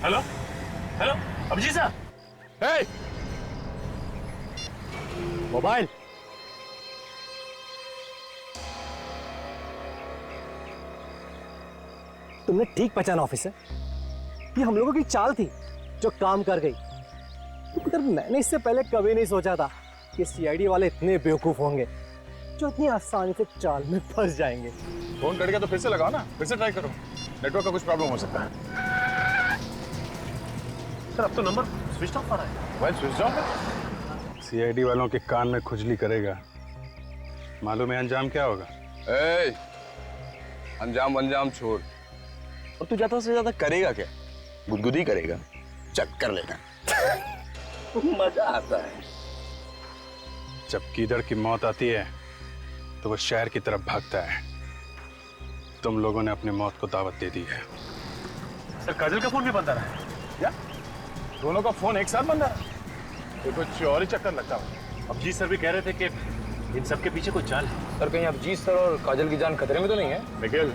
Hello hello Abhijit साहब। हे! Mobile. तुमने ठीक पहचाना ऑफिसर, ये हम लोगों की चाल थी जो काम कर गई। मगर मैंने इससे पहले कभी नहीं सोचा था कि सीआईडी वाले इतने बेवकूफ होंगे जो इतनी आसानी से चाल में फंस जाएंगे। फोन कट गया तो फिर से लगाओ ना, फिर से ट्राई करो। नेटवर्क का कुछ प्रॉब्लम हो सकता है। सर अब तो नंबर स्विच ऑफ आ रहा है। मोबाइल स्विच ऑफ है। सीआईडी वालों के कान में खुजली करेगा, मालूम है अंजाम क्या होगा? ए, अंजाम अंजाम छोड़। और तू ज्यादा से ज्यादा करेगा क्या? गुदगुदी करेगा, चक्कर लेना। मजा आता है। जब कीदड़ की मौत आती है तो वो शहर की तरफ भागता है। तुम लोगों ने अपनी मौत को दावत दे दी है। सर काजल का फोन भी बंद आ रहा है। क्या? दोनों का फोन एक साथ बंद है? ये कुछ और ही चक्कर लगता है। अभिजीत सर भी कह रहे थे कि इन सब के पीछे कोई चाल है। सर कहीं अभिजीत सर और काजल की जान खतरे में तो नहीं है? निखिल,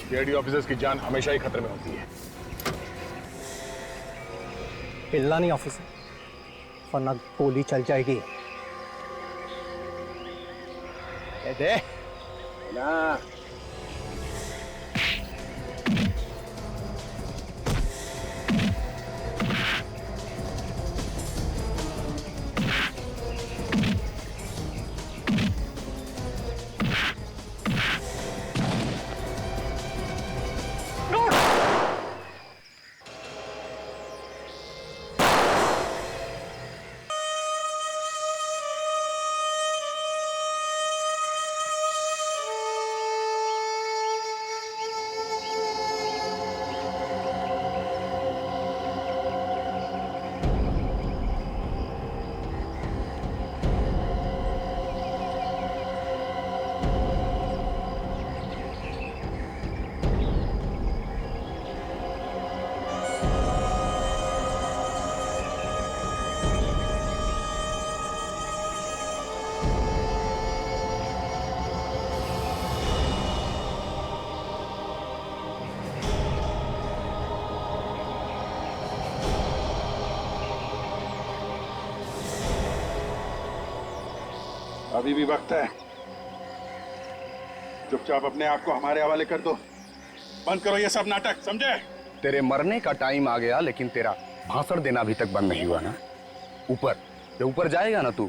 सीआईडी ऑफिसर्स की जान हमेशा ही खतरे में होती है। हिलना नहीं ऑफिसर, वरना गोली चल जाएगी। दे ना अभी भी वक्त है। चुपचाप अपने आप को हमारे हवाले कर दो। बंद करो ये सब नाटक, समझे? तेरे मरने का टाइम आ गया, लेकिन तेरा भाषण देना अभी तक बंद नहीं हुआ ना। ऊपर जब ऊपर जाएगा ना तू,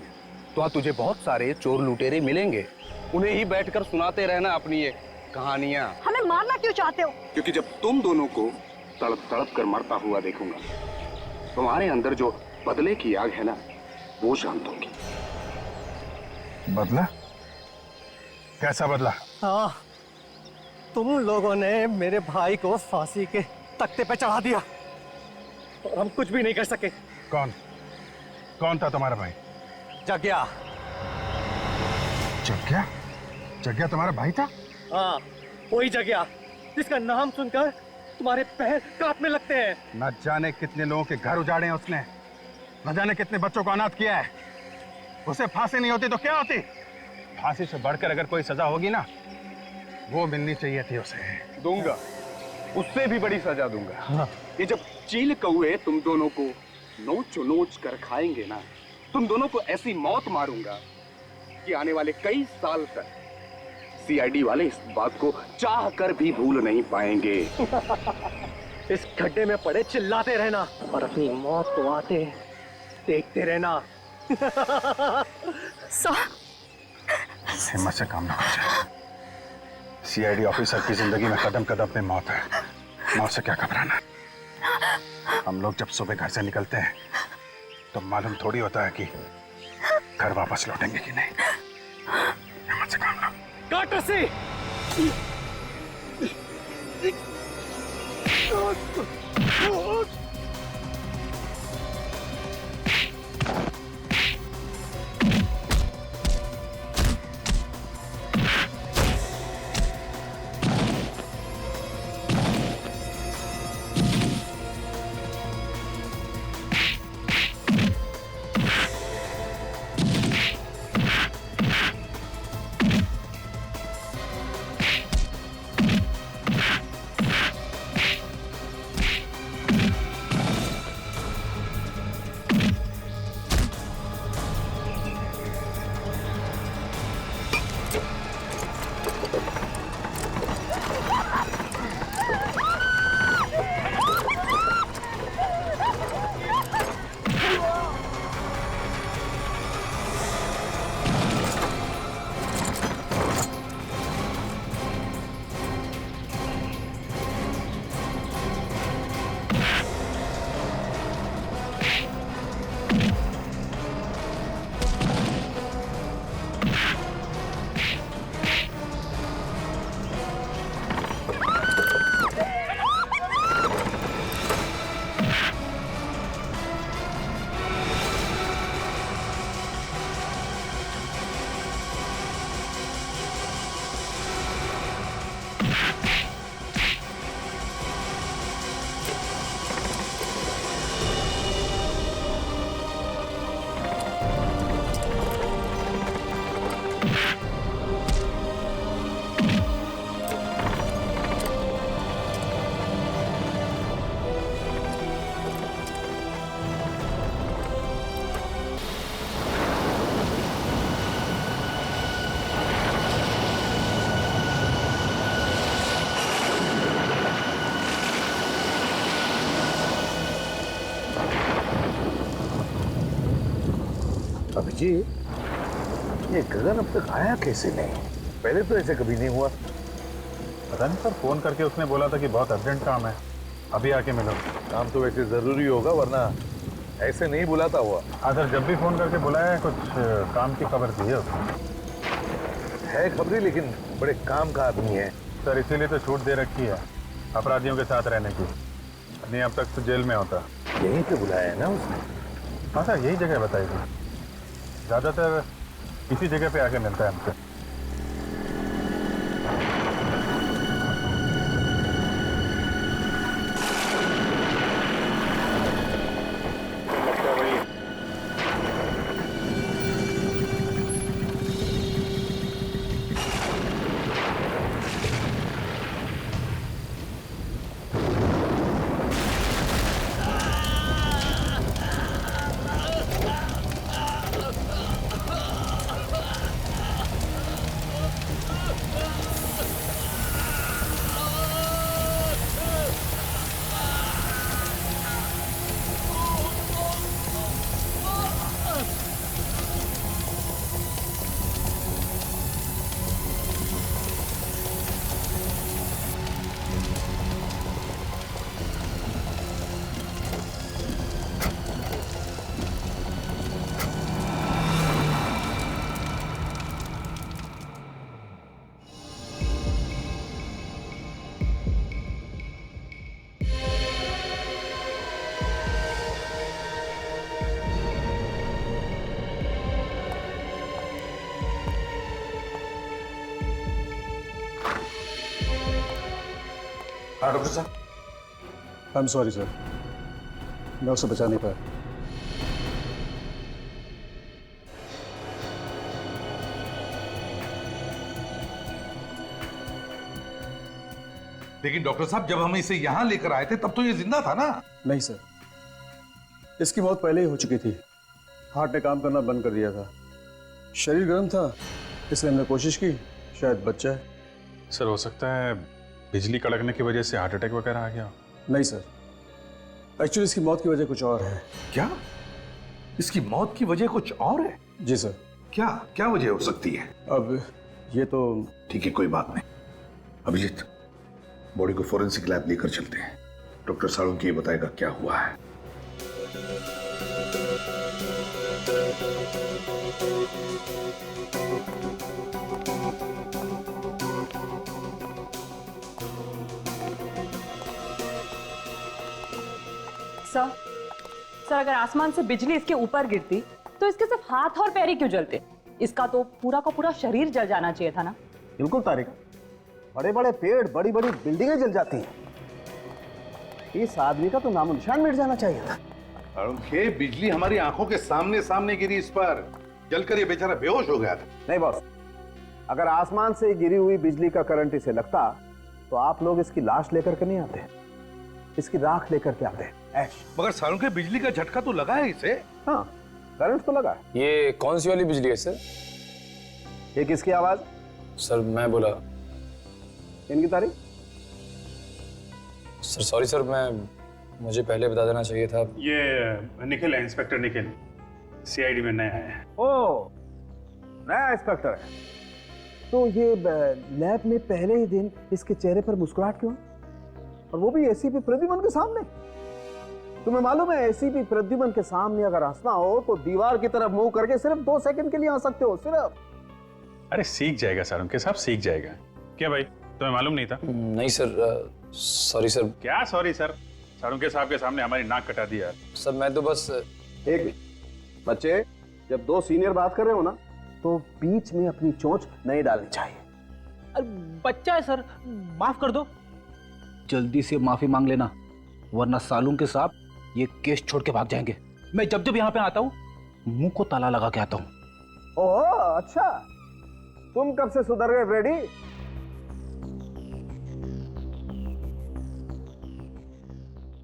तो वहाँ तुझे बहुत सारे चोर लुटेरे मिलेंगे। उन्हें ही बैठकर सुनाते रहना अपनी ये कहानियां। हमें मारना क्यों चाहते हो? क्योंकि जब तुम दोनों को तड़प तड़प कर मरता हुआ देखूंगा, तुम्हारे अंदर जो बदले की आग है ना, वो शांत होगी। बदला? कैसा बदला? हाँ, तुम लोगों ने मेरे भाई को फांसी के तख्ते पे चढ़ा दिया और हम कुछ भी नहीं कर सके। कौन कौन था तुम्हारा भाई? जग्या। जग्या? जग्या तुम्हारा भाई था? हाँ, वही जग्या जिसका नाम सुनकर तुम्हारे पैर कांपने लगते हैं। न जाने कितने लोगों के घर उजाड़े हैं उसने, न जाने कितने बच्चों को अनाथ किया है। उसे फांसी नहीं होती तो क्या होती? फांसी से बढ़कर अगर कोई सजा होगी ना, वो मिलनी चाहिए थी उसे। दूंगा, उससे भी बड़ी सजा दूंगा। हाँ। ये जब चील कौए तुम दोनों को नोच नोच कर खाएंगे ना, तुम दोनों को ऐसी मौत मारूंगा कि आने वाले कई साल तक सीआईडी वाले इस बात को चाह कर भी भूल नहीं पाएंगे। इस गड्ढे में पड़े चिल्लाते रहना और अपनी मौत को आते देखते रहना। हिम्मत से काम ना कर। सीआईडी ऑफिसर की जिंदगी में कदम कदम पे मौत है। मौत से क्या घबराना। हम लोग जब सुबह घर से निकलते हैं तो मालूम थोड़ी होता है कि घर वापस लौटेंगे कि नहीं। हिम्मत से काम लो। काट रस्सी। अभिजीत, ये गगन अब तक आया कैसे नहीं? पहले तो ऐसे कभी नहीं हुआ। पता नहीं सर, फोन करके उसने बोला था कि बहुत अर्जेंट काम है, अभी आके मिलो। काम तो वैसे जरूरी होगा, वरना ऐसे नहीं बुलाता हुआ। हाँ सर, जब भी फोन करके बुलाया कुछ काम की खबर दी है उसने। है खबरी, लेकिन बड़े काम का आदमी है। सर इसीलिए तो छूट दे रखी है अपराधियों के साथ रहने की, नहीं अब तक तो जेल में होता। यहीं पे बुलाया है ना उसने? हाँ सर, यही जगह बताई थी, ज्यादातर इसी जगह पे आके मिलता है हमसे। हाँ डॉक्टर साहब। आई एम सॉरी सर, मैं उसे बचा नहीं पाया। लेकिन डॉक्टर साहब, जब हम इसे यहाँ लेकर आए थे तब तो ये जिंदा था ना? नहीं सर, इसकी मौत पहले ही हो चुकी थी। हार्ट ने काम करना बंद कर दिया था। शरीर गर्म था, इसलिए हमने कोशिश की शायद बच जाए। सर हो सकता है बिजली कड़कने की वजह से हार्ट अटैक वगैरह आ गया। नहीं सर, एक्चुअली इसकी मौत की वजह कुछ और है। क्या? इसकी मौत की वजह कुछ और है? जी सर। क्या क्या वजह हो सकती है? अब ये तो ठीक है, कोई बात नहीं। अभिजीत, बॉडी को फोरेंसिक लैब लेकर चलते हैं। डॉक्टर साळुंके ये बताएगा क्या हुआ है। सर अगर आसमान से बिजली इसके ऊपर गिरती तो इसके सिर्फ हाथ और पैर ही क्यों जलते? इसका तो पूरा का पूरा शरीर जल जाना चाहिए था ना। बिल्कुल तारिक, बड़े बड़े पेड़, बड़ी बड़ी बिल्डिंगें जल जाती हैं। इस आदमी का तो नामो निशान मिट जाना चाहिए था। साळुंके, बिजली हमारी आंखों के सामने सामने गिरी इस पर, जलकर ये बेचारा बेहोश हो गया था। नहीं बॉस, अगर आसमान से गिरी हुई बिजली का करंट इसे लगता तो आप लोग इसकी लाश लेकर के नहीं आते, इसकी राख लेकर के आते। ऐश। मगर साळुंके, बिजली का झटका तो लगा है इसे। हाँ, करंट तो लगा। ये कौन सी वाली बिजली है सर? ये किसकी आवाज? सर मैं बोला। इनकी तारीख? सर सॉरी सर, मुझे पहले बता देना चाहिए था। ये निखिल है, इंस्पेक्टर निखिल, सीआईडी में नया है। ओ, नया इंस्पेक्टर है। तो ये लैब में पहले ही दिन इसके चेहरे पर मुस्कुराहट क्यों, और वो भी एसीपी प्रद्युमन के सामने? तुम्हें मालूम है एसीपी प्रद्युमन के सामने अगर हंसना हो तो दीवार की तरफ मुंह करके सिर्फ 2 सेकंड के लिए हंस सकते हो, सिर्फ। अरे सीख जाएगा सर, उनके साहब सीख जाएगा। क्या भाई, तुम्हें मालूम नहीं था? नहीं सर, सॉरी सर। क्या सॉरी सर, सारुंके साहब के सामने हमारी नाक कटा दी यार। सर मैं तो बस एक बच्चे, जब 2 सीनियर बात कर रहे हो ना तो बीच में अपनी चोंच नहीं डालनी चाहिए। बच्चा है सर, माफ कर दो। जल्दी से माफी मांग लेना, वरना सालून के साहब ये केस छोड़ के भाग जाएंगे। मैं जब जब यहाँ पे आता हूँ मुंह को ताला लगा के आता हूँ। ओह अच्छा, तुम कब से सुधर गए फ्रेडी?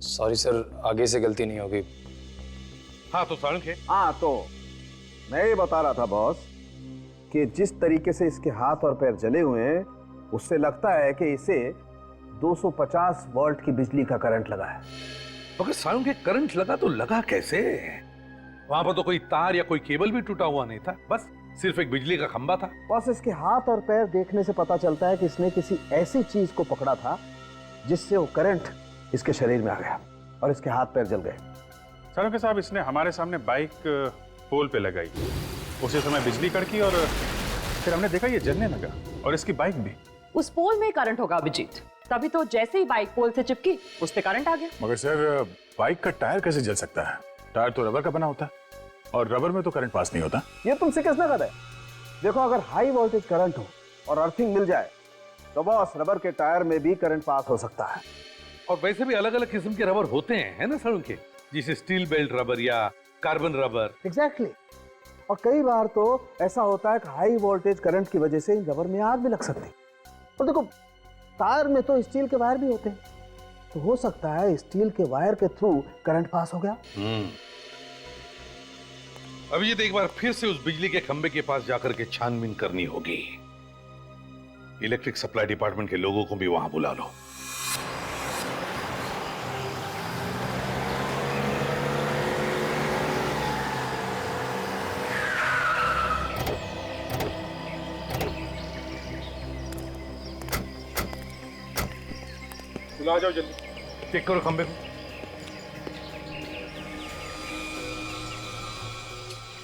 सॉरी सर, आगे से गलती नहीं होगी। हाँ तो सारुंखे, हाँ तो मैं ये बता रहा था बॉस कि जिस तरीके से इसके हाथ और पैर जले हुए हैं उससे लगता है कि इसे 250 वोल्ट की बिजली का करंट लगा है। मगर सारुंखे करंट लगा तो लगा कैसे? वहां पर तो कोई तार या कोई केबल भी टूटा हुआ नहीं था, बस सिर्फ एक बिजली का खंबा था। बॉस इसके हाथ और पैर देखने से पता चलता है कि इसने किसी ऐसी चीज को पकड़ा था जिससे वो करंट इसके शरीर में आ गया और इसके हाथ पैर जल गए। सारुंके साहब, इसने हमारे सामने बाइक पोल पे लगाई, उसी समय बिजली कड़की और फिर हमने देखा ये जलने लगा, और इसकी बाइक भी। उस पोल में करंट होगा अभिजीत, तभी तो जैसे ही बाइक पोल से चिपकी उस पे करंट आ गया। मगर सर, बाइक का टायर कैसे जल सकता है? टायर तो रबर का बना होता है और रबर में तो करंट पास नहीं होता। ये तुमसे किसने कहा है? देखो, अगर हाई वोल्टेज करंट हो और अर्थिंग मिल जाए तो बॉस रबर के टायर में भी करंट पास हो सकता है। और वैसे भी अलग अलग किस्म के रबर होते हैं, है ना सारुंखे? जैसे स्टील बेल्ट रबर या कार्बन रबर। एग्जैक्टली। और कई बार तो ऐसा होता है कि हाई वोल्टेज करंट की वजह से इन रबर में आग भी लग सकती है। और देखो, टायर में तो स्टील के वायर भी होते हैं, तो हो सकता है स्टील के वायर के थ्रू करंट पास हो गया। अभी ये एक बार फिर से उस बिजली के खंबे के पास जाकर के छानबीन करनी होगी। इलेक्ट्रिक सप्लाई डिपार्टमेंट के लोगों को भी वहां बुला लो। बुला जाओ जल्दी, चेक करो खंबे को।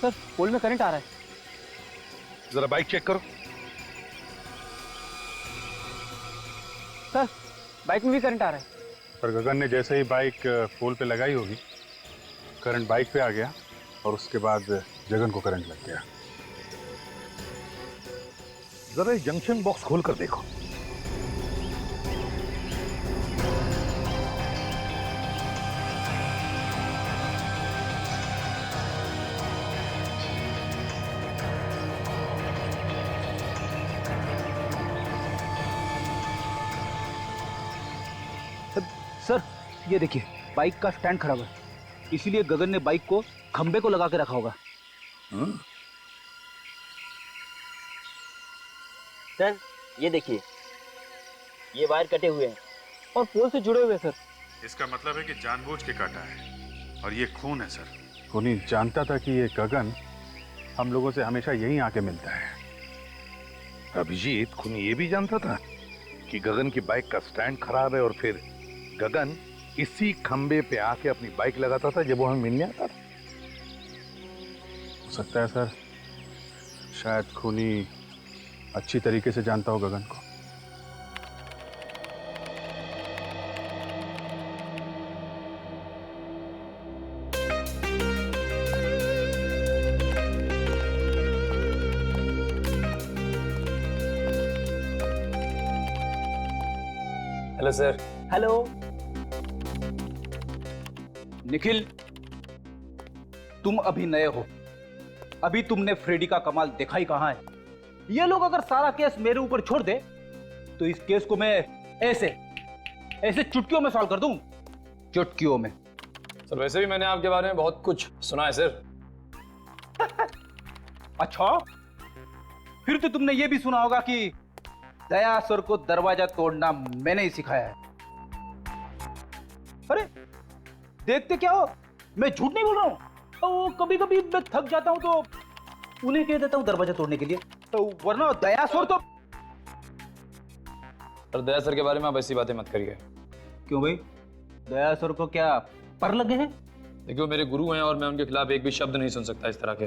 सर पोल में करंट आ रहा है। जरा बाइक चेक करो। सर बाइक में भी करंट आ रहा है। पर गगन ने जैसे ही बाइक पोल पे लगाई होगी, करंट बाइक पे आ गया और उसके बाद जगन को करंट लग गया। जरा ये जंक्शन बॉक्स खोल कर देखो। सर ये देखिए, बाइक का स्टैंड खराब है, इसीलिए गगन ने बाइक को खंबे को लगा के रखा होगा। सर ये देखिए, ये वायर कटे हुए हैं और पोल से जुड़े हुए। सर इसका मतलब है कि जानबूझ के काटा है, और ये खून है सर। खूनी जानता था कि ये गगन हम लोगों से हमेशा यहीं आके मिलता है। अभिजीत खूनी ये भी जानता था कि गगन की बाइक का स्टैंड खराब है, और फिर गगन इसी खंबे पे आके अपनी बाइक लगाता था जब वो हमें मिलने आता था। हो सकता है सर, शायद खूनी अच्छी तरीके से जानता हो गगन को। Hello sir. हेलो निखिल, तुम अभी नए हो, अभी तुमने फ्रेडी का कमाल देखा ही कहां है। ये लोग अगर सारा केस मेरे ऊपर छोड़ दे तो इस केस को मैं ऐसे ऐसे चुटकियों में सॉल्व कर दूं, चुटकियों में। सर वैसे भी मैंने आपके बारे में बहुत कुछ सुना है सर। अच्छा, फिर तो तुमने ये भी सुना होगा कि दया सर को दरवाजा तोड़ना मैंने ही सिखाया है। अरे देखते क्या हो, मैं झूठ नहीं बोल रहा हूँ। वो कभी कभी मैं थक जाता हूँ तो उन्हें कह देता हूँ दरवाजा तोड़ने के लिए, तो वरना दया सर तो। पर दया सर के बारे में आप ऐसी बातें मत करिए। क्यों भाई, दया सर को क्या पर लगे हैं? देखिए वो मेरे गुरु हैं और मैं उनके खिलाफ एक भी शब्द नहीं सुन सकता इस तरह के।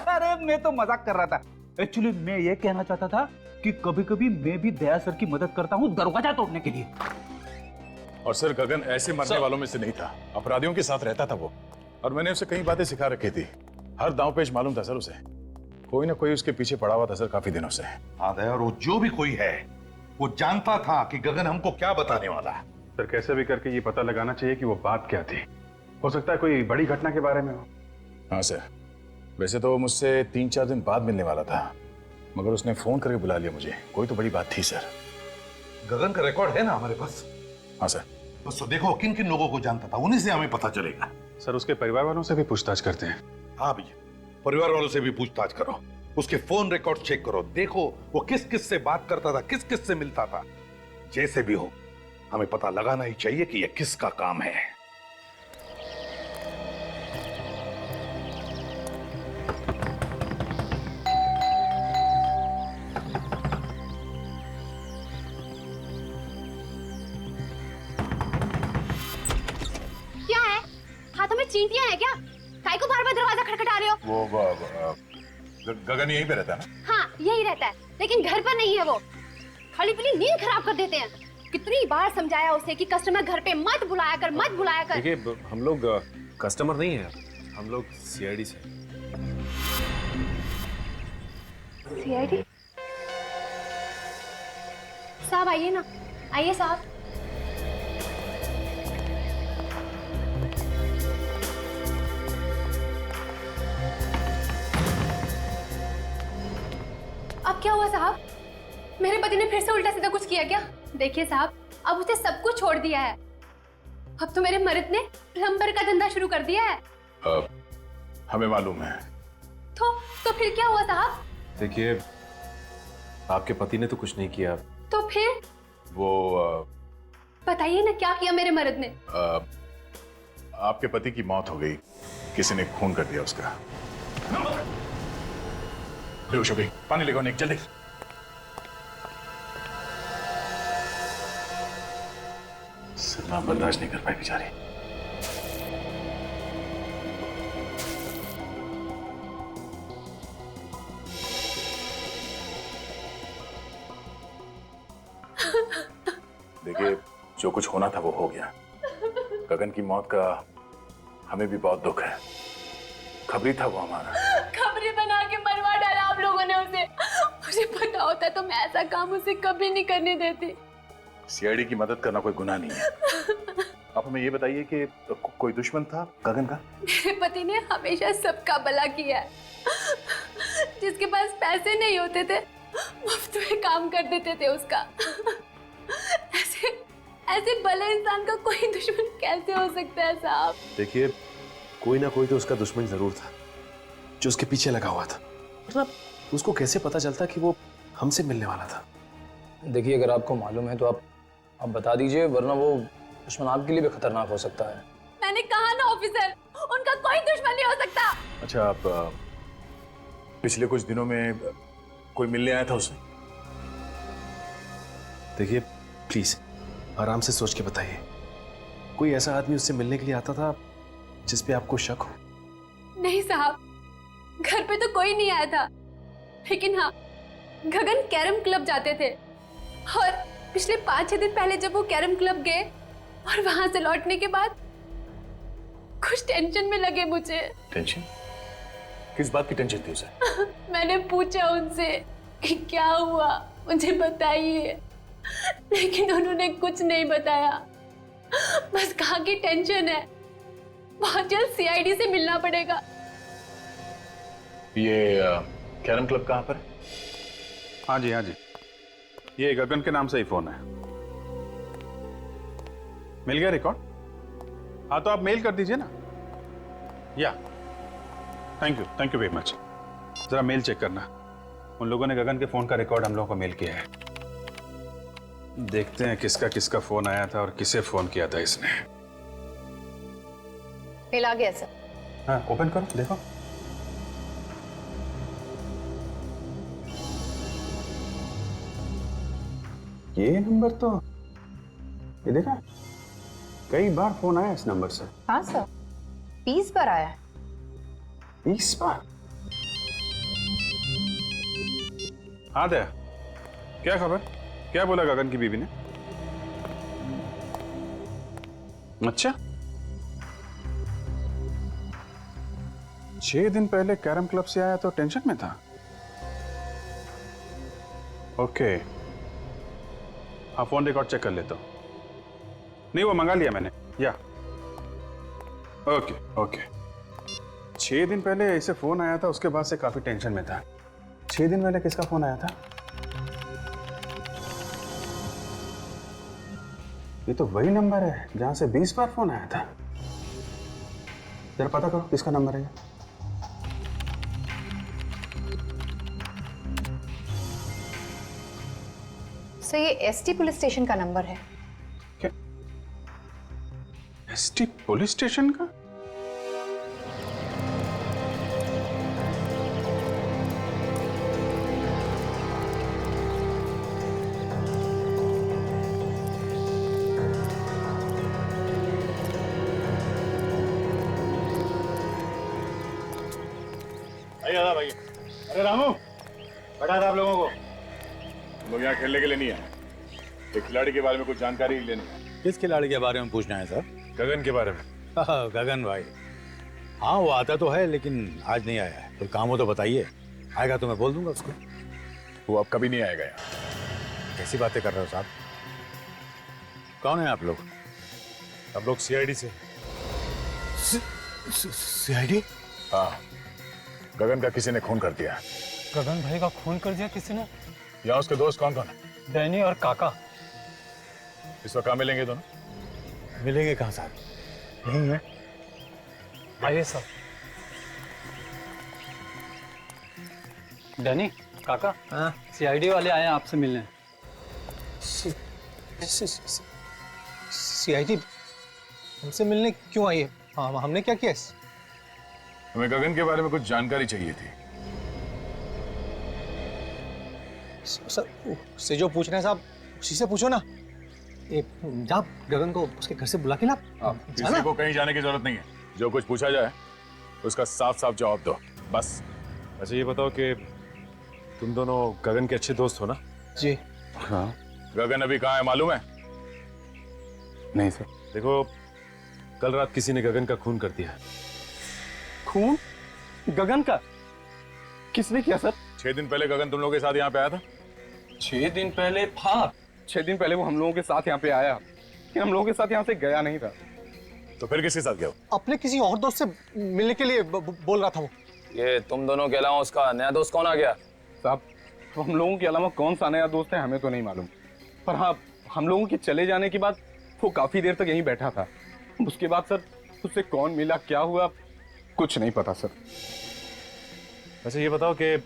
अरे मैं तो मजाक कर रहा था। एक्चुअली मैं ये कहना चाहता था कि कभी कभी मैं भी दया सर की मदद करता हूँ दरवाजा तोड़ने के लिए। और सर गगन ऐसे मरने वालों में से नहीं था, अपराधियों के साथ रहता था वो, और मैंने उसे कई बातें सिखा रखी थी। हर दांव पेच मालूम था सर उसे। कोई ना कोई उसके पीछे पड़ा हुआ था सर काफी दिनों से। हाँ दया, और वो जो भी कोई है वो जानता था कि गगन हमको क्या बताने वाला है। सर कैसे भी करके ये पता लगाना चाहिए कि वो बात क्या थी। हो सकता है कोई बड़ी घटना के बारे में हो। हाँ सर, वैसे तो मुझसे 3-4 दिन बाद मिलने वाला था, मगर उसने फोन करके बुला लिया मुझे। कोई तो बड़ी बात थी सर। गगन का रिकॉर्ड है ना हमारे पास? हाँ सर। बस तो देखो किन किन लोगों को जानता था, उन्हीं से हमें पता चलेगा। सर उसके परिवार वालों से भी पूछताछ करते हैं। हाँ भैया, परिवार वालों से भी पूछताछ करो, उसके फोन रिकॉर्ड चेक करो, देखो वो किस किस से बात करता था, किस किस से मिलता था। जैसे भी हो हमें पता लगाना ही चाहिए कि यह किसका काम है। क्या है? हाथों में चींटियां हैं क्या? काहे को बार-बार दरवाजा खटखटा रहे हो? वो गगन यहीं पे रहता है ना? हाँ, यही रहता है, लेकिन घर पर नहीं है वो। खाली पीली नींद खराब कर देते हैं। कितनी बार समझाया उसे कि कस्टमर घर पे मत बुलाया कर, मत बुलाया कर। देखिए हम लोग कस्टमर नहीं है, हम लोग सीआईडी से। सीआईडी? साहब आइए ना, आइए साहब। अब क्या हुआ साहब? मेरे पति ने फिर से उल्टा सीधा कुछ किया क्या? देखिए साहब, अब उसे सब कुछ छोड़ दिया है। अब तो मेरे मर्द ने प्लम्बर का धंधा शुरू कर दिया है। हमें मालूम है। तो फिर क्या हुआ साहब? देखिए आपके पति ने तो कुछ नहीं किया। तो फिर? वो बताइए ना क्या किया मेरे मर्द ने? आपके पति की मौत हो गई, किसी ने खून कर दिया उसका। बेहोश हो गई। पानी लेकर निक जल्दी। सदमा बर्दाश्त नहीं कर पाई बेचारी। देखिए जो कुछ होना था वो हो गया। गगन की मौत का हमें भी बहुत दुख है। खबरी था वो हमारा। खबरी बना के मरवा डाला आप लोगों ने उसे। मुझे पता होता तो मैं ऐसा काम उसे कभी नहीं करने देती। सीआईडी की मदद करना कोई गुनाह नहीं है। आप हमें ये बताइए कि कोई दुश्मन था गगन का? मेरे पति ने हमेशा सबका भला किया है। जिसके पास पैसे नहीं होते थे मुफ्त में काम कर देते थे उसका। ऐसे भले इंसान का कोई दुश्मन कैसे हो सकता है साहब? देखिए कोई ना कोई तो उसका दुश्मन जरूर था जो उसके पीछे लगा हुआ था। मतलब उसको कैसे पता चलता कि वो हमसे मिलने वाला था? देखिए अगर आपको मालूम है तो आप बता दीजिए, वरना वो दुश्मन आपके लिए भी खतरनाक हो सकता है। मैंने कहा ना ऑफिसर, उनका कोई दुश्मन नहीं हो सकता। अच्छा आप पिछले कुछ दिनों में कोई मिलने आया था उससे? देखिए प्लीज आराम से सोच के बताइए। कोई ऐसा आदमी उससे मिलने के लिए आता था जिस पे आपको शक हो? नहीं साहब, घर पे तो कोई नहीं आया था, लेकिन हाँ गगन कैरम क्लब जाते थे और पिछले 5-6 दिन पहले जब वो कैरम क्लब गए और वहां से लौटने के बाद कुछ टेंशन में लगे मुझे। टेंशन? किस बात की टेंशन थी उसे? मैंने पूछा उनसे कि क्या हुआ, मुझे बताइए, लेकिन उन्होंने कुछ नहीं बताया। बस कहा कि टेंशन है, बहुत जल्द सीआईडी से मिलना पड़ेगा। ये कैरम क्लब कहाँ पर है? हाँ जी, ये गगन के नाम से ही फोन है। मिल गया रिकॉर्ड? हाँ तो आप मेल कर दीजिए ना। या थैंक यू वेरी मच। जरा मेल चेक करना। उन लोगों ने गगन के फोन का रिकॉर्ड हम लोगों को मेल किया है। देखते हैं किसका किसका फोन आया था और किसे फोन किया था इसने। मेल आ गया सर। हाँ, ओपन करो, देखो। ये नंबर तो, ये देखा, कई बार फोन आया इस नंबर से। हाँ सर, 20 बार आया है। 20 बार? हाँ दया, क्या खबर? क्या बोला गगन की बीवी ने? अच्छा, 6 दिन पहले कैरम क्लब से आया तो टेंशन में था। ओके, हाँ फोन रिकॉर्ड चेक कर लेता हूँ। नहीं, वो मंगा लिया मैंने। या ओके ओके। 6 दिन पहले ऐसे फोन आया था, उसके बाद से काफी टेंशन में था। 6 दिन पहले किसका फोन आया था? ये तो वही नंबर है जहां से 20 बार फोन आया था। जरा पता करो किसका नंबर है ये। सर ये एसटी पुलिस स्टेशन का नंबर है। क्या? एसटी पुलिस स्टेशन का? भाई, अरे रामू, बैठा था आप लोगों को। लोग यहाँ खेलने के लिए नहीं आए, एक खिलाड़ी के बारे में कुछ जानकारी लेनी है। किस खिलाड़ी के बारे में पूछना है सर? गगन के बारे में। गगन भाई, हाँ वो आता तो है लेकिन आज नहीं आया है। कोई काम हो तो बताइए, आएगा तो मैं बोल दूंगा उसको। वो अब कभी नहीं आएगा यहाँ। कैसी बातें कर रहे हो साहब? कौन है आप लोग? हम लोग सीआईडी से। सीआईडी? हाँ, गगन का किसी ने खून कर दिया। गगन भाई का खून कर दिया किसी ने? यहाँ उसके दोस्त कौन कौन है? डैनी और काका। इस वक्त कहाँ मिलेंगे दोनों? मिलेंगे कहाँ साहब? नहीं है। आइए सर। डैनी, काका, हाँ सीआईडी वाले आए हैं आपसे मिलने। सीआईडी हमसे मिलने क्यों आई है? हाँ, हमने क्या किया? हमें गगन के बारे में कुछ जानकारी चाहिए थी। सर से जो पूछ रहे हैं साहब उसी से पूछो ना। जा गगन को उसके घर से बुला के ला। किसी को कहीं जाने की जरूरत नहीं है। जो कुछ पूछा जाए उसका साफ साफ जवाब दो, बस। अच्छा ये बताओ कि तुम दोनों गगन के अच्छे दोस्त हो ना? जी हाँ। गगन अभी कहाँ है मालूम है? नहीं सर। देखो, कल रात किसी ने गगन का खून कर दिया। खून? गगन का? किसने किया सर? 6 दिन पहले गगन तुम लोगों के साथ यहाँ पे आया था। 6 दिन पहले? हाँ, 6 दिन पहले वो हम लोगों के साथ यहाँ पे आया, लेकिन हम लोगों के साथ यहाँ से गया नहीं था। तो फिर किसके साथ गया? अपने किसी और दोस्त से मिलने के लिए बोल रहा था वो। ये तुम दोनों के अलावा उसका नया दोस्त कौन आ गया? साहब, तो हम लोगों के अलावा कौन सा नया दोस्त है हमें तो नहीं मालूम, पर हाँ हम लोगों के चले जाने के बाद वो काफी देर तक यहीं बैठा था। उसके बाद सर उससे कौन मिला, क्या हुआ, कुछ नहीं पता सर। अच्छा ये बताओ कि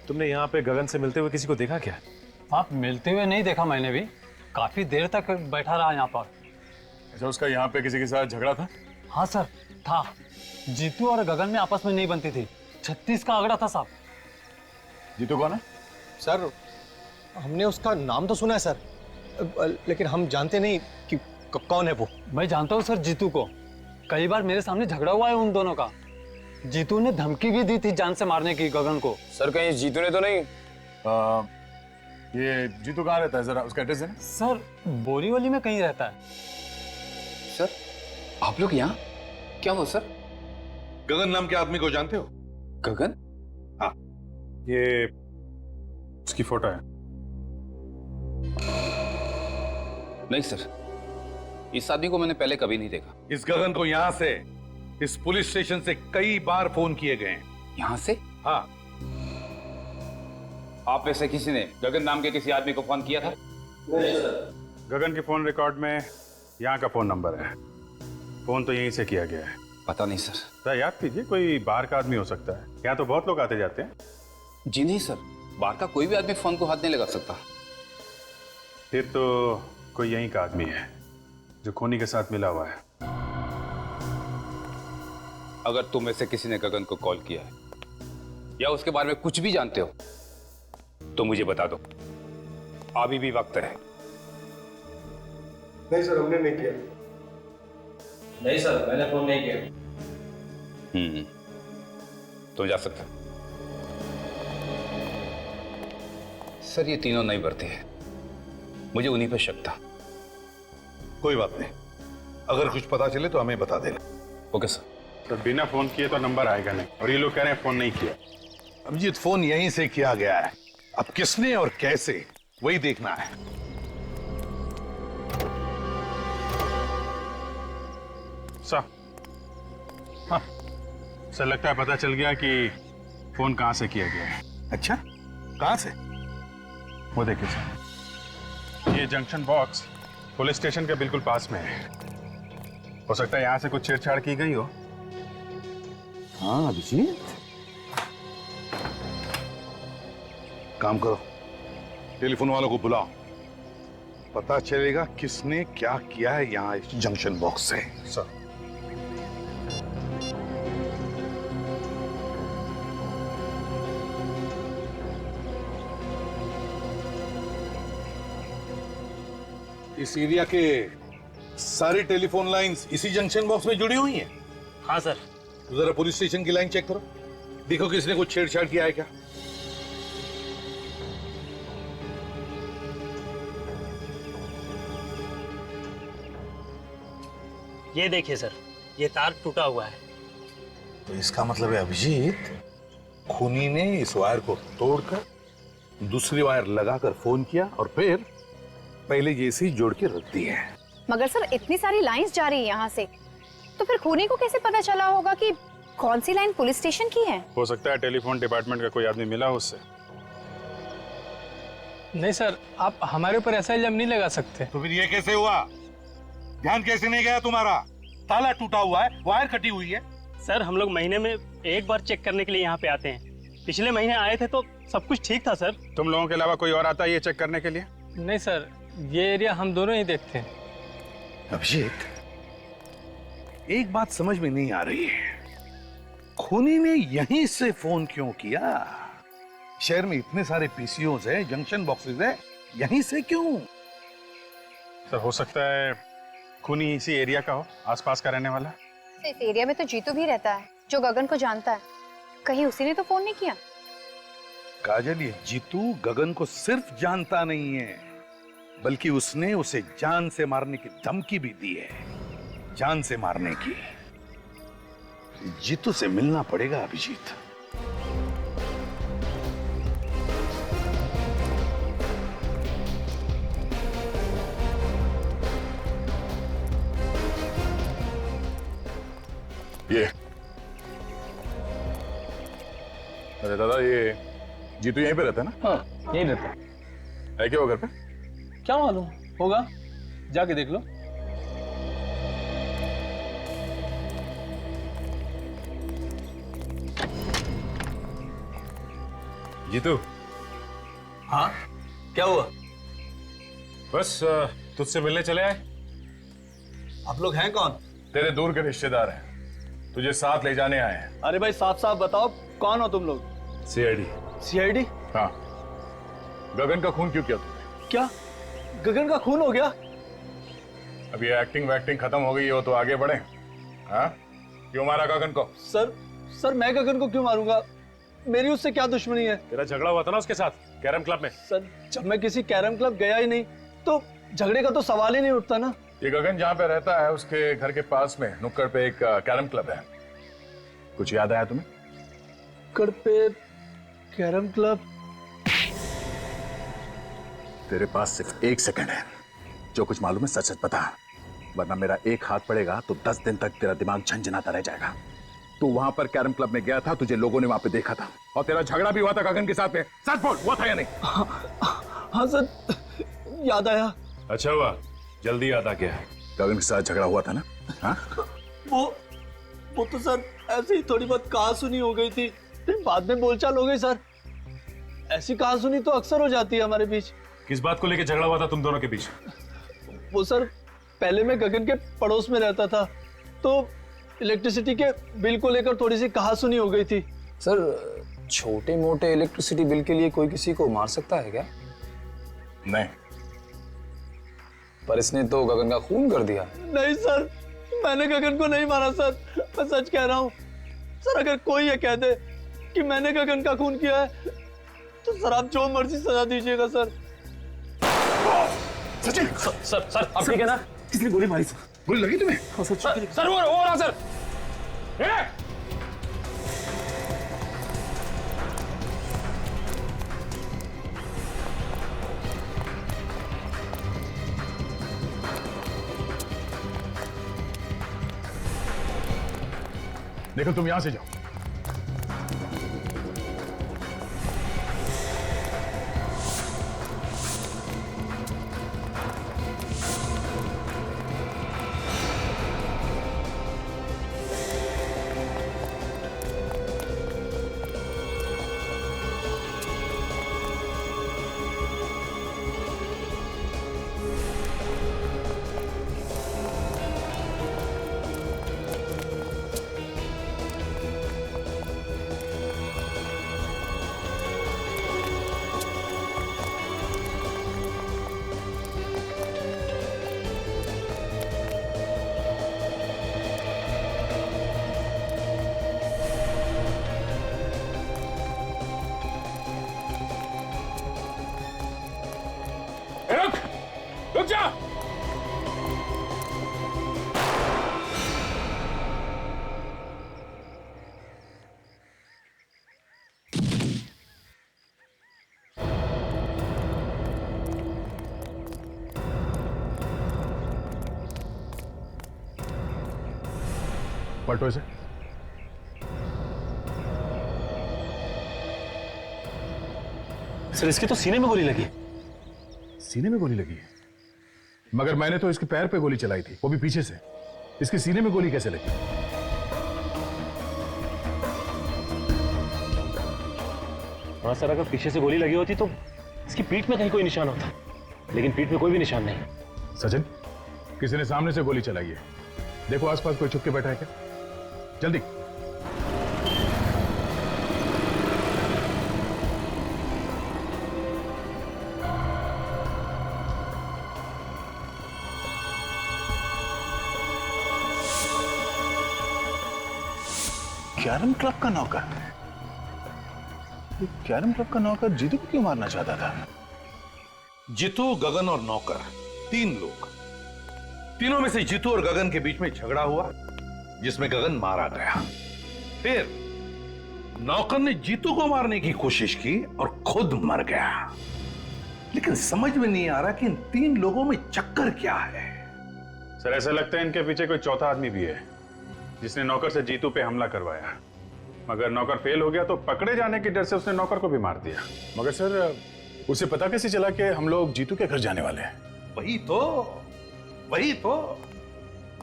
तुमने यहाँ पे गगन से मिलते हुए किसी को देखा क्या? आप मिलते हुए नहीं देखा मैंने भी, काफी देर तक बैठा रहा यहाँ पर। अच्छा, उसका यहाँ पे किसी के साथ झगड़ा था? हाँ सर था। जीतू और गगन में आपस में नहीं बनती थी। 36 का आंकड़ा था साहब। जीतू कौन है? सर हमने उसका नाम तो सुना है सर, लेकिन हम जानते नहीं कि कौन है वो। मैं जानता हूँ सर जीतू को, कई बार मेरे सामने झगड़ा हुआ है उन दोनों का। जीतू ने धमकी भी दी थी जान से मारने की गगन को। सर कहीं जीतू ने तो नहीं? ये जीतू कहाँ रहता है, जरा उसका एड्रेस है? सर बोरीवली में कहीं रहता है। सर आप लोग यहाँ क्या हो सर? गगन नाम के आदमी को जानते हो? गगन? हाँ, ये उसकी फोटो है। नहीं सर, इस आदमी को मैंने पहले कभी नहीं देखा। इस गगन को यहाँ से, इस पुलिस स्टेशन से कई बार फोन किए गए हैं। यहाँ से? हाँ। आप में से किसी ने गगन नाम के किसी आदमी को फोन किया था? नहीं सर। गगन के फोन रिकॉर्ड में यहाँ का फोन नंबर है। फोन तो यहीं से किया गया है। पता नहीं सर। याद कीजिए, कोई बाहर का आदमी हो सकता है। यहाँ तो बहुत लोग आते जाते हैं। जी नहीं सर, बाहर का कोई भी आदमी फोन को हाथ नहीं लगा सकता। फिर तो कोई यहीं का आदमी है जो खूनी के साथ मिला हुआ है। अगर तुम में से किसी ने गगन को कॉल किया है या उसके बारे में कुछ भी जानते हो तो मुझे बता दो, अभी भी वक्त है। नहीं सर, हमने नहीं किया। नहीं सर, मैंने फोन नहीं किया। तुम जा सकते हो। सर ये तीनों नहीं बढ़ते हैं, मुझे उन्हीं पर शक था। कोई बात नहीं, अगर कुछ पता चले तो हमें बता देना। Okay sir. तो बिना फोन किए तो नंबर आएगा नहीं, और ये लोग कह रहे हैं फोन नहीं किया। अभिजीत, फोन यहीं से किया गया है, अब किसने और कैसे वही देखना है। सर, हाँ सर, लगता है पता चल गया कि फोन कहां से किया गया है। अच्छा, कहां से? वो देखिए सर, ये जंक्शन बॉक्स पुलिस स्टेशन के बिल्कुल पास में है। हो सकता है यहां से कुछ छेड़छाड़ की गई हो। हाँ अभिजीत, काम करो, टेलीफोन वालों को बुलाओ, पता चलेगा किसने क्या किया है यहाँ इस जंक्शन बॉक्स से। सर, इस एरिया के सारी टेलीफोन लाइंस इसी जंक्शन बॉक्स में जुड़ी हुई हैं? हाँ सर। तो जरा पुलिस स्टेशन की लाइन चेक करो, देखो किसने कुछ छेड़छाड़ किया है क्या। ये देखिए सर, ये तार टूटा हुआ है। तो इसका मतलब है अभिजीत, खूनी ने इस वायर को तोड़कर दूसरी वायर लगाकर फोन किया और फिर पहले जैसी जोड़ के रख दी है। मगर सर इतनी सारी लाइंस जा रही है यहाँ से, तो फिर खूनी को कैसे पता चला होगा कि कौन सी लाइन पुलिस स्टेशन की है? हो सकता है टेलीफोन डिपार्टमेंट का कोई आदमी मिला हो उससे। नहीं सर, आप हमारे ऊपर ऐसा इल्जाम नहीं लगा सकते। तो फिर ये कैसे हुआ? ध्यान कैसे नहीं गया तुम्हारा? ताला टूटा हुआ है, वायर कटी हुई है। सर हम लोग महीने में एक बार चेक करने के लिए यहाँ पे आते हैं। पिछले महीने आए थे तो सब कुछ ठीक था सर। तुम लोगों के अलावा कोई और आता है ये चेक करने के लिए? नहीं सर, ये एरिया हम दोनों ही देखते हैं। अभिजीत, एक बात समझ में नहीं आ रही है, खूनी ने यहीं से फोन क्यों किया? शहर में इतने सारे पीसीओज है, जंक्शन बॉक्सेस है, यहीं से क्यों? सर हो सकता है खूनी इसी एरिया का हो, आसपास का रहने वाला। इस एरिया में तो जीतू भी रहता है जो गगन को जानता है, कहीं उसी ने तो फोन नहीं किया? काजल, ये जीतू गगन को सिर्फ जानता नहीं है, बल्कि उसने उसे जान से मारने की धमकी भी दी है। जान से मारने की। जीतू से मिलना पड़ेगा अभिजीत। ये अरे दादा, ये जीतू यहीं पे रहता है ना? हाँ यहीं रहता है क्या वो घर पे? क्या मालूम, होगा, जाके देख लो। जीतू। हाँ क्या हुआ? बस तुझसे मिलने चले आए। आप लोग हैं कौन? तेरे दूर के रिश्तेदार हैं, तुझे साथ ले जाने आए हैं। अरे भाई साफ साफ बताओ, कौन हो तुम लोग? सीआईडी। सीआईडी? हाँ। गगन का खून क्यों किया तुमने? क्या गगन का खून हो गया? अब ये एक्टिंग वैक्टिंग खत्म हो गई हो तो आगे बढ़े। हाँ, क्यों मारा गगन को? सर मैं गगन को क्यों मारूंगा? मेरी उससे क्या दुश्मनी है? तेरा झगड़ा हुआ था ना उसके साथ कैरम क्लब में। सर जब मैं किसी कैरम क्लब गया ही नहीं तो झगड़े का तो सवाल ही नहीं उठता ना। ये गगन जहाँ पे रहता है उसके घर के पास में नुक्कड़ पे एक कैरम क्लब है, कुछ याद आया तुम्हें? नुक्कड़ पे कैरम क्लब? तेरे पास सिर्फ 1 सेकंड है, जो कुछ मालूम है सच सच बता, वरना मेरा एक हाथ पड़ेगा तो 10 दिन तक तेरा दिमाग झंझनाता रह जाएगा। तू वहां पर कैरम क्लब में गया था, तुझे लोगों ने वहां पे देखा था, और तेरा झगड़ा भी हुआ था गगन के साथ में। सच बोल, हुआ था या नहीं? हाँ सर, याद आया। अच्छा हुआ, जल्दी याद आ गया। गगन के साथ झगड़ा हुआ था ना? हाँ? वो तो सर ऐसे ही थोड़ी बहुत कहा सुनी हो गई थी, फिर बाद में बोलचाल हो गई सर। ऐसी कहासुनी तो अक्सर हो जाती है हमारे बीच। किस बात को लेकर झगड़ा हुआ था तुम दोनों के बीच? वो सर, पहले मैं गगन के पड़ोस में रहता था, तो इलेक्ट्रिसिटी के बिल को लेकर थोड़ी सी कहासुनी हो गई थी। सर, छोटे मोटे इलेक्ट्रिसिटी बिल के लिए कोई किसी को मार सकता है क्या? नहीं। पर इसने तो गगन का खून कर दिया। नहीं सर, मैंने गगन को नहीं मारा सर, मैं सच कह रहा हूँ सर। अगर कोई ये कह दे कि मैंने गगन का खून किया है तो सर आप जो मर्जी सजा दीजिएगा सर। सचिन! सर आप ठीक है ना? किसने गोली मारी सर? गोली लगी तुम्हें? सर वो रहा सर। देखो तुम यहां से जाओ। रुक जा! पलटो इसे। सर, इसके तो सीने में गोली लगी। सीने में गोली लगी है? मगर मैंने तो इसके पैर पे गोली चलाई थी, वो भी पीछे से। इसके सीने में गोली कैसे लगी? हाँ सर, अगर पीछे से गोली लगी होती तो इसकी पीठ में कहीं कोई निशान होता, लेकिन पीठ में कोई भी निशान नहीं। सचिन, किसी ने सामने से गोली चलाई है। देखो आसपास कोई छुप के बैठा है क्या? जल्दी। कैरम क्लब का नौकर? कैरम क्लब का नौकर जीतू को क्यों मारना चाहता था? जीतू, गगन और नौकर, 3 लोग। तीनों में से जीतू और गगन के बीच में झगड़ा हुआ, जिसमें गगन मारा गया। फिर नौकर ने जीतू को मारने की कोशिश की और खुद मर गया। लेकिन समझ में नहीं आ रहा कि इन 3 लोगों में चक्कर क्या है। सर, ऐसा लगता है इनके पीछे कोई चौथा आदमी भी है, जिसने नौकर से जीतू पे हमला करवाया। मगर नौकर फेल हो गया तो पकड़े जाने के डर से उसने नौकर को भी मार दिया। मगर सर, उसे पता कैसे चला कि हम लोग जीतू के घर जाने वाले हैं? वही तो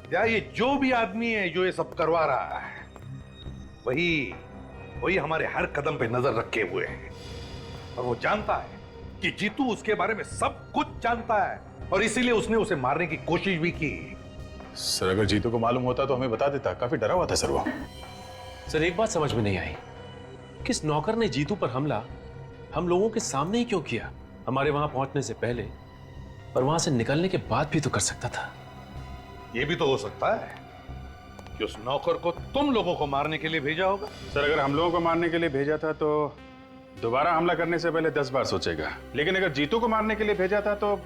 क्या ये जो भी आदमी है जो ये सब करवा रहा है, वही हमारे हर कदम पे नजर रखे हुए है। और वो जानता है कि जीतू उसके बारे में सब कुछ जानता है, और इसीलिए उसने उसे मारने की कोशिश भी की। सर, अगर जीतू को मालूम होता तो हमें बता देता। काफी डरा हुआ था सर वो। सर, एक बात समझ में नहीं आई, किस नौकर ने जीतू पर हमला हम लोगों के सामने ही क्यों किया? हमारे वहां पहुंचने से पहले और वहां से निकलने के बाद भी तो कर सकता था। यह भी तो हो सकता है कि उस नौकर को तुम लोगों को मारने के लिए भेजा होगा। सर, अगर हम लोगों को मारने के लिए भेजा था तो दोबारा हमला करने से पहले 10 बार सोचेगा। लेकिन अगर जीतू को मारने के लिए भेजा था तो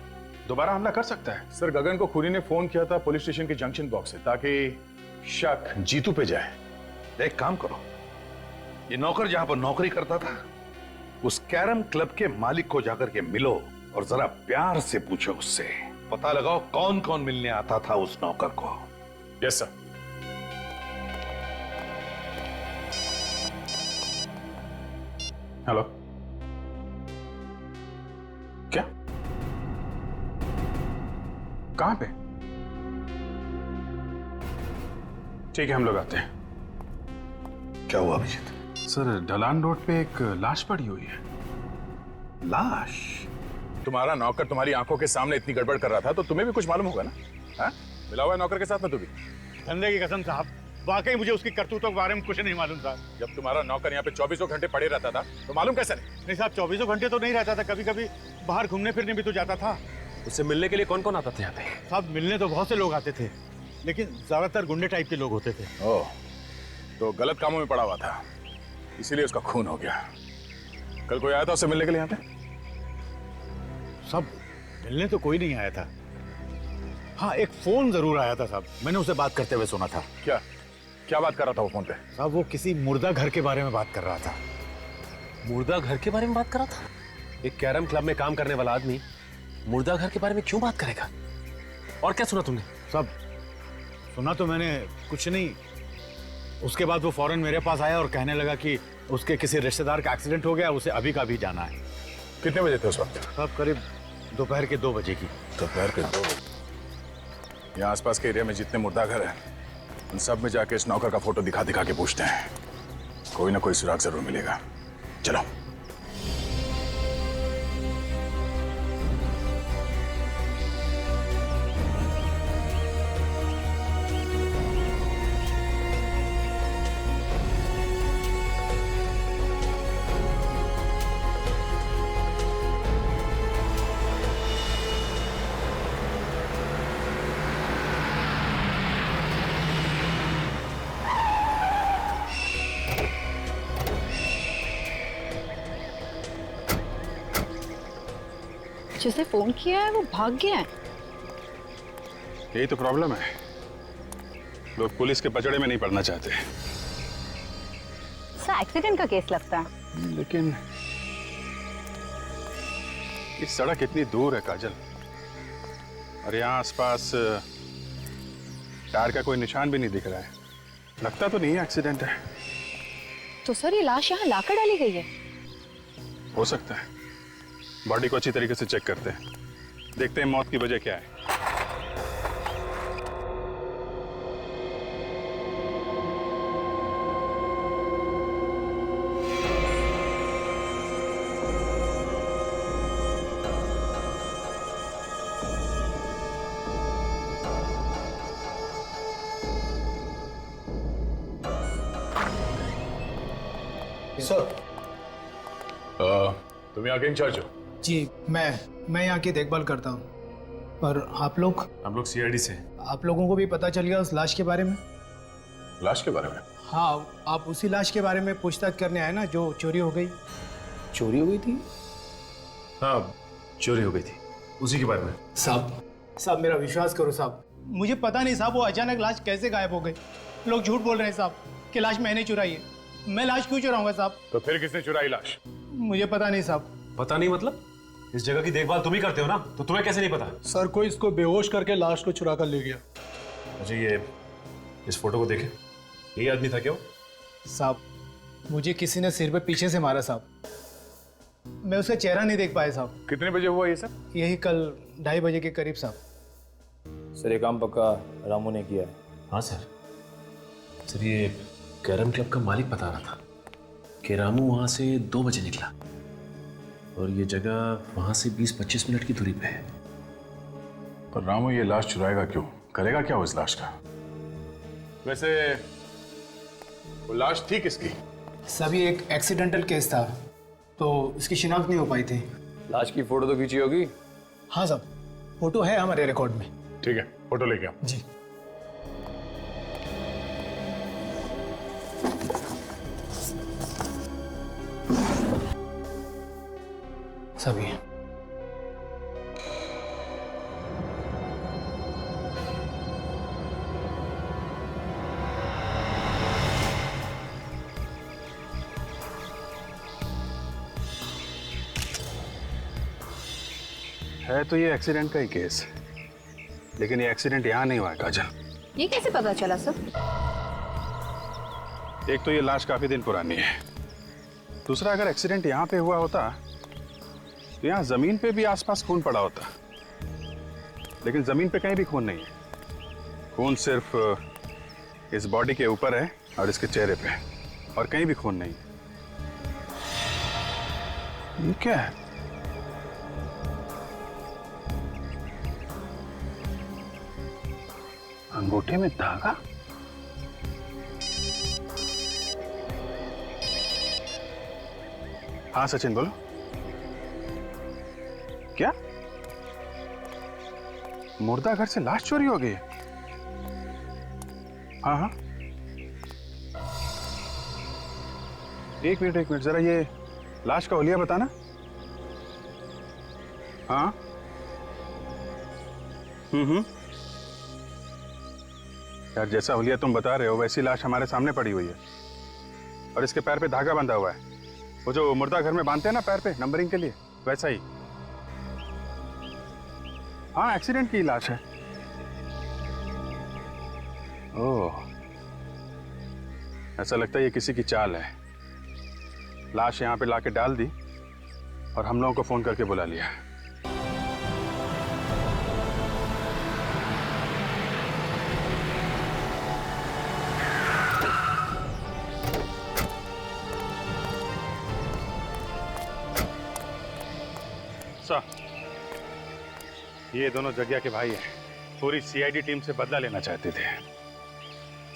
दोबारा हमला कर सकता है। सर, गगन को खूनी ने फोन किया था पुलिस स्टेशन के जंक्शन बॉक्स से, ताकि शक जीतू पे जाए। एक काम करो, ये नौकर जहां पर नौकरी करता था उस कैरम क्लब के मालिक को जाकर के मिलो और जरा प्यार से पूछो उससे, पता लगाओ कौन कौन मिलने आता था उस नौकर को। Yes sir. हेलो, क्या? कहां पे? ठीक है, हम लोग आते हैं। क्या हुआ अभिजीत? सर, ढलान रोड पे एक लाश पड़ी हुई है। लाश? तुम्हारा नौकर तुम्हारी आंखों के सामने इतनी गड़बड़ कर रहा था तो तुम्हें भी कुछ मालूम होगा ना? हाँ? मिला हुआ है नौकर के साथ में तू भी? धंधे की कसम साहब, वाकई मुझे उसकी करतूतों के बारे में कुछ नहीं मालूम था। जब तुम्हारा नौकर यहाँ पे 24 घंटे पड़े रहता था तो मालूम कैसे नहीं? नहीं साहब, 24 घंटे तो नहीं रहता था, कभी कभी बाहर घूमने फिरने भी तो जाता था। उससे मिलने के लिए कौन कौन आता था यहाँ पे? साहब मिलने तो बहुत से लोग आते थे, लेकिन ज्यादातर गुंडे टाइप के लोग होते थे। ओह, तो गलत कामों में पड़ा हुआ था, इसीलिए उसका खून हो गया। कल कोई आया था उससे मिलने के लिए यहाँ पे? सब मिलने तो कोई नहीं आया था। हाँ, एक फोन जरूर आया था साहब, मैंने उसे बात करते हुए सुना था। क्या क्या बात कर रहा था वो फोन पे? साहब वो किसी मुर्दा घर के बारे में बात कर रहा था। मुर्दा घर के बारे में बात कर रहा था? एक कैरम क्लब में काम करने वाला आदमी मुर्दा घर के बारे में क्यों बात करेगा? और क्या सुना तुमने? साहब सुना तो मैंने कुछ नहीं। उसके बाद वो फौरन मेरे पास आया और कहने लगा कि उसके किसी रिश्तेदार का एक्सीडेंट हो गया, उसे अभी का अभी जाना है। कितने बजे थे उस वक्त? साहब करीब दोपहर के 2 बजे की। दोपहर के 2 बजे? यहाँ आसपास के एरिया में जितने मुर्दा घर हैं उन सब में जाके इस नौकर का फोटो दिखा दिखा के पूछते हैं, कोई ना कोई सुराग जरूर मिलेगा। चलो। जिसे फोन किया है वो भाग गया है। यही तो प्रॉब्लम है, लोग पुलिस के पचड़े में नहीं पड़ना चाहते। सर एक्सीडेंट का केस लगता है। लेकिन ये सड़क इतनी दूर है काजल, और यहाँ आसपास टायर का कोई निशान भी नहीं दिख रहा है। लगता तो नहीं है एक्सीडेंट है। तो सर ये लाश यहाँ लाकर डाली गई है? हो सकता है। बॉडी को अच्छी तरीके से चेक करते हैं, देखते हैं मौत की वजह क्या है। सर तुम यहाँ के इंचार्ज हो? जी, मैं यहाँ की देखभाल करता हूँ। और आप लोग? हम लोग सीआईडी से। आप लोगों को भी पता चल गया उस लाश के बारे में? लाश के बारे में? हाँ, आप उसी लाश के बारे में पूछताछ करने आए ना जो चोरी हो गई। चोरी हो गई थी? हाँ, चोरी हो गई थी, उसी के बारे में। साहब मेरा विश्वास करो साहब, मुझे पता नहीं साहब वो अचानक लाश कैसे गायब हो गई। लोग झूठ बोल रहे हैं साहब कि लाश मैंने चुराई है। मैं लाश क्यों चुराऊंगा साहब? तो फिर किसने चुराई लाश? मुझे पता नहीं साहब। पता नहीं मतलब? इस जगह की देखभाल तुम ही करते हो ना, तो तुम्हें कैसे नहीं पता? सर कोई इसको बेहोश करके लाश को चुरा कर ले गया। मुझे ये इस फोटो को देखे, यही आदमी था क्या वो? साहब मुझे किसी ने सिर पे पीछे से मारा साहब, मैं उसका चेहरा नहीं देख पाया साहब। कितने बजे हुआ ये सब? यही कल 2:30 बजे के करीब साहब। सर ये काम पक्का रामू ने किया है? हाँ सर। सर ये कैरम क्लब का मालिक बता रहा था कि रामू वहाँ से 2 बजे निकला और ये जगह वहाँ से 20-25 मिनट की दूरी पे है। पर रामू ये लाश चुराएगा क्यों? करेगा क्या वो इस लाश का? वैसे वो लाश थी किसकी? सभी एक एक्सीडेंटल केस था तो इसकी शिनाख्त नहीं हो पाई थी। लाश की फोटो तो खींची होगी? हाँ साहब, फोटो है हमारे रिकॉर्ड में। ठीक है, फोटो लेके आओ। जी। सभी है तो ये एक्सीडेंट का ही केस, लेकिन ये एक्सीडेंट यहाँ नहीं हुआ है काजल। ये कैसे पता चला सर? एक तो ये लाश काफी दिन पुरानी है, दूसरा अगर एक्सीडेंट यहाँ पे हुआ होता तो यहाँ जमीन पे भी आसपास खून पड़ा होता, लेकिन जमीन पे कहीं भी खून नहीं है। खून सिर्फ इस बॉडी के ऊपर है और इसके चेहरे पे, और कहीं भी खून नहीं। ये क्या है? अंगूठे में धागा? हाँ सचिन बोलो। क्या मुर्दा घर से लाश चोरी हो गई है? हाँ हाँ, एक मिनट जरा ये लाश का हुलिया बताना। हाँ यार, जैसा हुलिया तुम बता रहे हो वैसी लाश हमारे सामने पड़ी हुई है और इसके पैर पे धागा बंधा हुआ है, वो जो मुर्दा घर में बांधते हैं ना पैर पे नंबरिंग के लिए, वैसा ही। हाँ, एक्सीडेंट की लाश है। ओह, ऐसा लगता है ये किसी की चाल है। लाश यहाँ पे लाके डाल दी और हम लोगों को फोन करके बुला लिया। ये दोनों जग्या के भाई हैं, पूरी सीआईडी टीम से बदला लेना चाहते थे।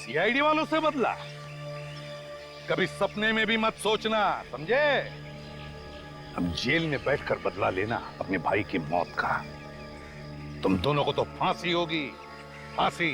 सीआईडी वालों से बदला? कभी सपने में भी मत सोचना, समझे? अब जेल में बैठकर बदला लेना अपने भाई की मौत का। तुम दोनों को तो फांसी होगी, फांसी।